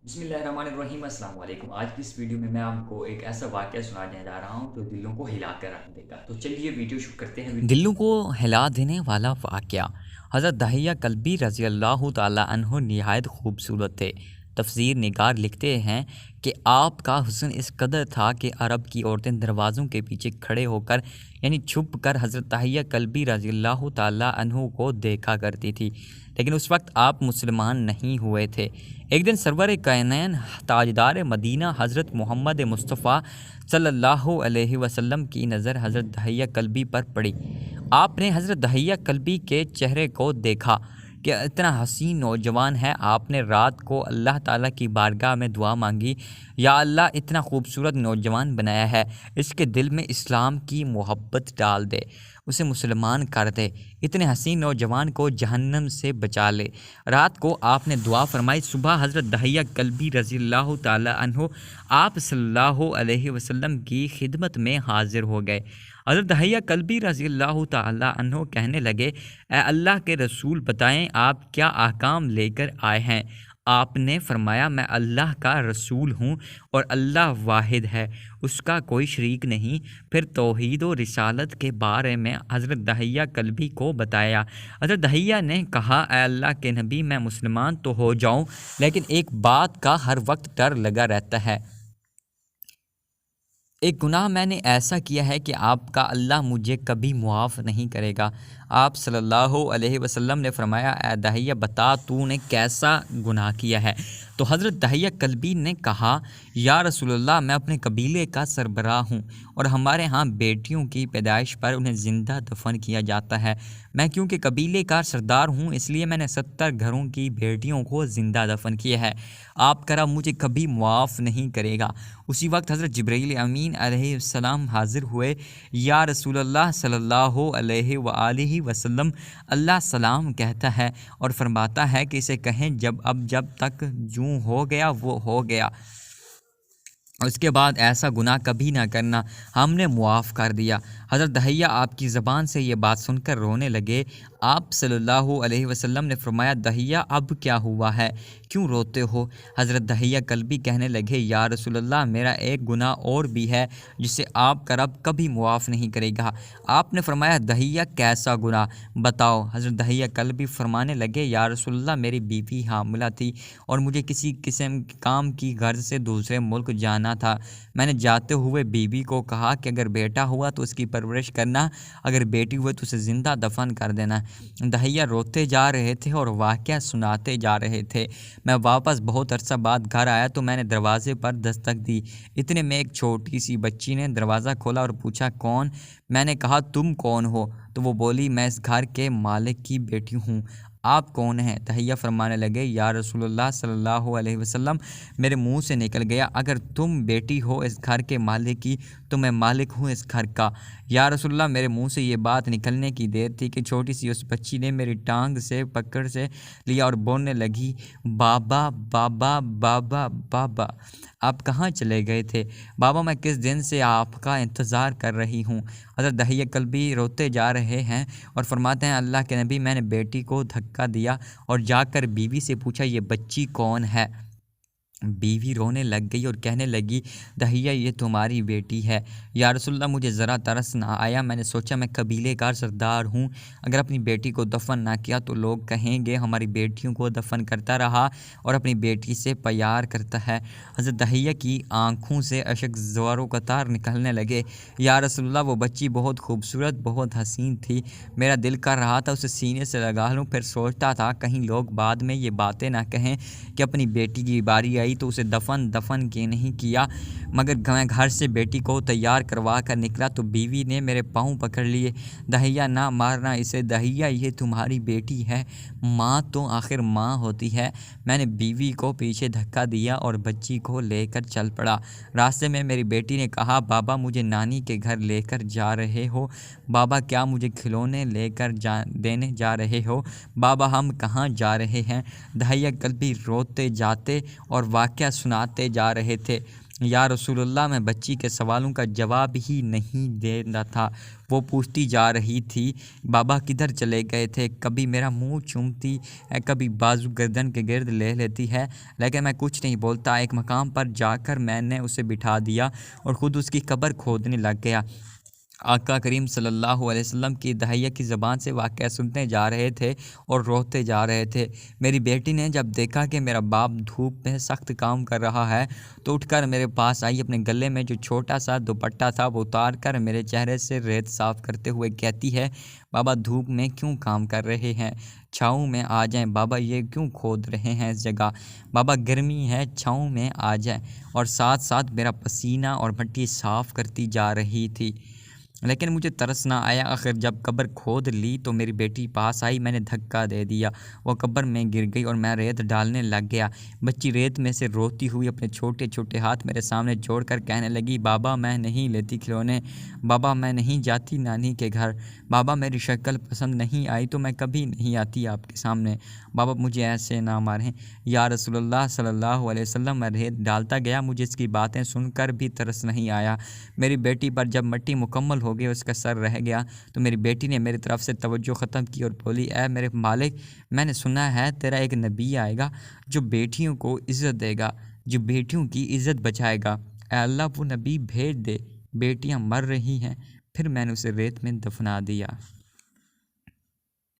बिस्मिल्लाहिर्रहमानिर्रहीम अस्सलाम वालेकुम। आज की इस वीडियो में मैं आपको एक ऐसा वाक़या सुनाने जा रहा हूँ जो दिलों को हिला कर रख देगा। तो चलिए वीडियो शुरू करते हैं। दिलों को हिला देने वाला वाक़या। हज़रत दहिया कल्बी रज़ी अल्लाह ताला अन्हो निहायत खूबसूरत थे। तफसीर निगार लिखते हैं कि आपका हुस्न इस कदर था कि अरब की औरतें दरवाज़ों के पीछे खड़े होकर यानी छुप कर हज़रत दहिया कल्बी रज़ी अल्लाह ताला अन्हो को देखा करती थी। लेकिन उस वक्त आप मुसलमान नहीं हुए थे। एक दिन सरवर कैनैन ताजदार मदीना हज़रत मोहम्मद मुस्तफ़ा सल्लल्लाहु अलैहि वसल्लम की नज़र हज़रत दहिया कल्बी पर पड़ी। आपने हज़रत दहिया कल्बी के चेहरे को देखा कि इतना हसीन नौजवान है। आपने रात को अल्लाह ताला की बारगाह में दुआ मांगी, या अल्लाह इतना खूबसूरत नौजवान बनाया है, इसके दिल में इस्लाम की मोहब्बत डाल दे, उसे मुसलमान कर दे, इतने हसीन नौजवान को जहन्नम से बचा ले। रात को आपने दुआ फरमाई। सुबह हज़रत दहिया कल्बी रज़ी अल्लाह ताला अन्हो आप सल्लल्लाहु अलैहि वसल्लम की खिदमत में हाजिर हो गए। हज़रत दहिया कल्बी रज़ी अल्लाह ताला अन्हो कहने लगे, ए अल्लाह के रसूल, बताएं आप क्या अहकाम लेकर आए हैं। आपने फरमाया, मैं अल्लाह का रसूल हूँ और अल्लाह वाहिद है, उसका कोई शरीक नहीं। फिर तौहीद और रिसालत के बारे में हज़रत दहिया कल्बी को बताया। हज़रत दहिया ने कहा, ए अल्लाह के नबी, मैं मुसलमान तो हो जाऊँ, लेकिन एक बात का हर वक्त डर लगा रहता है। एक गुनाह मैंने ऐसा किया है कि आपका अल्लाह मुझे कभी मुआफ़ नहीं करेगा। आप सल्लल्लाहु अलैहि वसल्लम ने फरमाया, ए दहिया, बता तूने कैसा गुनाह किया है। तो हज़रत दहिया कल्बी ने कहा, या रसूलल्लाह, मैं अपने कबीले का सरबराह हूँ और हमारे यहाँ बेटियों की पैदाइश पर उन्हें ज़िंदा दफन किया जाता है। मैं क्योंकि कबीले का सरदार हूँ, इसलिए मैंने 70 घरों की बेटियों को ज़िंदा दफन किया है। आपका रब मुझे कभी मुआफ़ नहीं करेगा। उसी वक्त हज़रत जिब्रील अमीन अलैहिस्सलाम हाज़िर हुए। या रसूलल्लाह सल्लल्लाहु अलैहि वआलिहि वसल्लम, अल्लाह सलाम कहता है और फरमाता है कि इसे कहें, जब तक जूँ हो गया वो हो गया, उसके बाद ऐसा गुनाह कभी ना करना, हमने मुआफ़ कर दिया। हज़रत दहिया आपकी ज़बान से ये बात सुनकर रोने लगे। आप सल्लल्लाहु अलैहि वसल्लम ने फरमाया, दहिया, अब क्या हुआ है, क्यों रोते हो? हज़रत दहिया कल्बी कहने लगे, या रसूलल्लाह, मेरा एक गुनाह और भी है जिसे आपका रब कभी मुआफ़ नहीं करेगा। आपने फरमाया, दहिया, कैसा गुनाह, बताओ। हज़रत दहिया कल्बी फरमाने लगे, या रसूलल्लाह, मेरी बीवी हामिला थी और मुझे किसी किस्म काम की गर्ज से दूसरे मुल्क जाना था। मैंने जाते हुए बीवी को कहा कि अगर बेटा हुआ तो उसकी परवरिश करना, अगर बेटी हुई तो उसे ज़िंदा दफन कर देना। दहिया रोते जा रहे थे और वाक़या सुनाते जा रहे थे। मैं वापस बहुत अरसा बाद घर आया तो मैंने दरवाज़े पर दस्तक दी। इतने में एक छोटी सी बच्ची ने दरवाज़ा खोला और पूछा, कौन? मैंने कहा, तुम कौन हो? तो वो बोली, मैं इस घर के मालिक की बेटी हूँ। आप कौन हैं? दहिया फरमाने लगे, या रसूलुल्लाह सल्लल्लाहु अलैहि वसल्लम, मेरे मुंह से निकल गया, अगर तुम बेटी हो इस घर के मालिक की तो मैं मालिक हूँ इस घर का। या रसूलुल्लाह, मेरे मुंह से ये बात निकलने की देर थी कि छोटी सी उस बच्ची ने मेरी टांग से पकड़ से लिया और बोलने लगी, बाबा बाबा बाबा बाबा। आप कहाँ चले गए थे? बाबा, मैं किस दिन से आपका इंतज़ार कर रही हूँ। हज़रत दहिया कल्बी रोते जा रहे हैं और फरमाते हैं, अल्लाह के नबी, मैंने बेटी को धक्का दिया और जाकर बीवी से पूछा, ये बच्ची कौन है? बीवी रोने लग गई और कहने लगी, दहिया, ये तुम्हारी बेटी है। या रसूलल्लाह, मुझे ज़रा तरस ना आया। मैंने सोचा मैं कबीले का सरदार हूँ, अगर अपनी बेटी को दफन ना किया तो लोग कहेंगे हमारी बेटियों को दफन करता रहा और अपनी बेटी से प्यार करता है। हज़रत दहिया की आँखों से अशक ज़वारो कतार निकलने लगे। या रसूलल्लाह, वो बच्ची बहुत खूबसूरत, बहुत हसीन थी। मेरा दिल कर रहा था उसे सीने से लगा लूँ। फिर सोचता था कहीं लोग बाद में ये बातें ना कहें कि अपनी बेटी की बारी आई तो उसे दफन के नहीं किया। मगर मैं घर से बेटी को तैयार करवा कर निकला तो बीवी ने मेरे पाँव पकड़ लिए। दहिया, ना मारना इसे, दहिया, ये तुम्हारी बेटी है, माँ तो आखिर माँ होती है। मैंने बीवी को पीछे धक्का दिया और बच्ची को लेकर चल पड़ा। रास्ते में मेरी बेटी ने कहा, बाबा, मुझे नानी के घर लेकर जा रहे हो? बाबा, क्या मुझे खिलौने लेकर देने जा रहे हो? बाबा, हम कहाँ जा रहे हैं? दहिया कल्बी रोते जाते और वाक़या सुनाते जा रहे थे। या रसूलुल्लाह, मैं बच्ची के सवालों का जवाब ही नहीं दे रहा था। वो पूछती जा रही थी, बाबा किधर चले गए थे। कभी मेरा मुंह चूमती है, कभी बाजू गर्दन के गिर्द ले लेती है, लेकिन मैं कुछ नहीं बोलता। एक मकाम पर जाकर मैंने उसे बिठा दिया और ख़ुद उसकी कब्र खोदने लग गया। आका करीम सल्लल्लाहु अलैहि वसल्लम की दहिया की ज़बान से वाक़या सुनते जा रहे थे और रोते जा रहे थे। मेरी बेटी ने जब देखा कि मेरा बाप धूप में सख्त काम कर रहा है तो उठकर मेरे पास आई। अपने गले में जो छोटा सा दुपट्टा था वो उतार कर मेरे चेहरे से रेत साफ़ करते हुए कहती है, बाबा धूप में क्यों काम कर रहे हैं, छाँव में आ जाएं। बाबा ये क्यों खोद रहे हैं इस जगह, बाबा गर्मी है, छाँव में आ जाएं। और साथ साथ मेरा पसीना और मट्टी साफ़ करती जा रही थी। लेकिन मुझे तरस ना आया। आखिर जब कब्र खोद ली तो मेरी बेटी पास आई, मैंने धक्का दे दिया, वो कब्र में गिर गई और मैं रेत डालने लग गया। बच्ची रेत में से रोती हुई अपने छोटे छोटे हाथ मेरे सामने जोड़कर कहने लगी, बाबा मैं नहीं लेती खिलौने, बाबा मैं नहीं जाती नानी के घर, बाबा मेरी शक्ल पसंद नहीं आई तो मैं कभी नहीं आती आपके सामने, बाबा मुझे ऐसे ना मारें। या रसूलुल्लाह सल्लल्लाहु अलैहि वसल्लम, मैं रेत डालता गया, मुझे इसकी बातें सुनकर भी तरस नहीं आया। मेरी बेटी पर जब मिट्टी मुकम्मल हो गई, उसका सर रह गया, तो मेरी बेटी ने मेरी तरफ से तवज्जो ख़त्म की और बोली, ऐ मेरे मालिक, मैंने सुना है तेरा एक नबी आएगा जो बेटियों को इज़्ज़त देगा, जो बेटियों की इज़्ज़त बचाएगा। ऐ अल्लाह वो नबी भेज दे, बेटियां मर रही हैं। फिर मैंने उसे रेत में दफना दिया।